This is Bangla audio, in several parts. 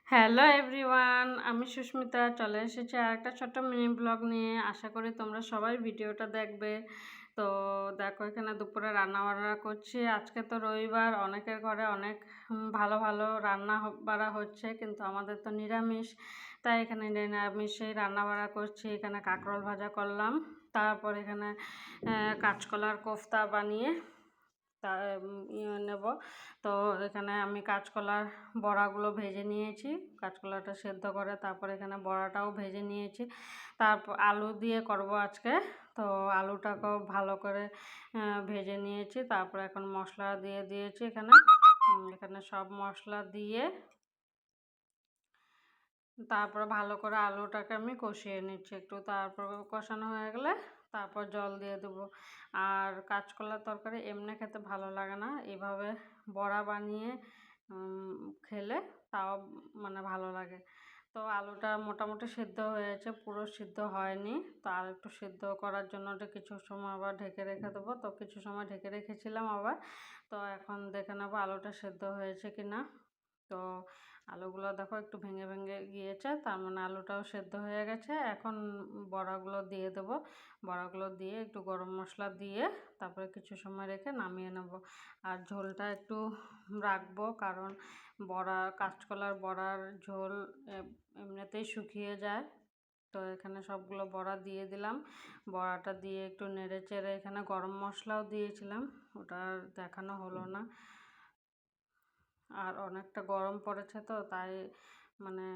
হ্যালো এভরিওয়ান, আমি সুস্মিতা চলে এসেছি আরেকটা ছোট্ট মিনি ব্লগ নিয়ে। আশা করি তোমরা সবাই ভিডিওটা দেখবে। তো দেখো এখানে দুপুরে রান্না বান্না করছি। আজকে তো রবিবার, অনেকের ঘরে অনেক ভালো ভালো রান্না বাড়া হচ্ছে, কিন্তু আমাদের তো নিরামিষ। তাই এখানে নিরামিষেই রান্না বাড়া করছি। এখানে কাঁকরোল ভাজা করলাম, তারপর এখানে কাঁচকলার কোফতা বানিয়ে তা নেব। তো এখানে আমি কাঁচকলার বড়াগুলো ভেজে নিয়েছি, কাঁচকলাটা সেদ্ধ করে তারপর এখানে বড়াটাও ভেজে নিয়েছি। তারপর আলু দিয়ে করব আজকে। তো আলুটাকেও ভালো করে ভেজে নিয়েছি। তারপর এখন মশলা দিয়ে দিয়েছি এখানে। এখানে সব মশলা দিয়ে তারপর ভালো করে আলুটাকে আমি কষিয়ে নিচ্ছি একটু। তারপর কষানো হয়ে গেলে তারপর জল দিয়ে দেবো। আর কাঁচকলার তরকারি এমনি খেতে ভালো লাগে না, এভাবে বড়া বানিয়ে খেলে তাও মানে ভালো লাগে। তো আলুটা মোটামুটি সিদ্ধ হয়েছে, পুরো সিদ্ধ হয়নি। তো আর একটু সিদ্ধ করার জন্য কিছু সময় আবার ঢেকে রেখে দেবো। তো কিছু সময় ঢেকে রেখেছিলাম আবার। তো এখন দেখে নেবো আলুটা সিদ্ধ হয়েছে কি না। তো আলুগুলো দেখো একটু ভেঙে ভেঙে গিয়েছে, তার মানে আলুটাও সেদ্ধ হয়ে গেছে। এখন বড়াগুলো দিয়ে দেবো। বড়াগুলো দিয়ে একটু গরম মশলা দিয়ে তারপরে কিছু সময় রেখে নামিয়ে নেব। আর ঝোলটা একটু রাখবো, কারণ কাঁচকলার বড়ার ঝোল এমনিতেই শুকিয়ে যায়। তো এখানে সবগুলো বড়া দিয়ে দিলাম। বড়াটা দিয়ে একটু নেড়ে চেড়ে এখানে গরম মশলাও দিয়েছিলাম, ওটা আর দেখানো হলো না। আর অনেকটা গরম পড়েছে, তো তাই মানে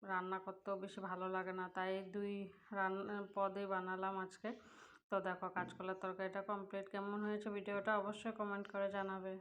রান্না করতেও বেশি ভালো লাগে না, তাই দুই পদে বানালাম আজকে। তো দেখো কাঁচকলার তরকারিটা কমপ্লিট। কেমন হয়েছে ভিডিওটা অবশ্যই কমেন্ট করে জানাবে।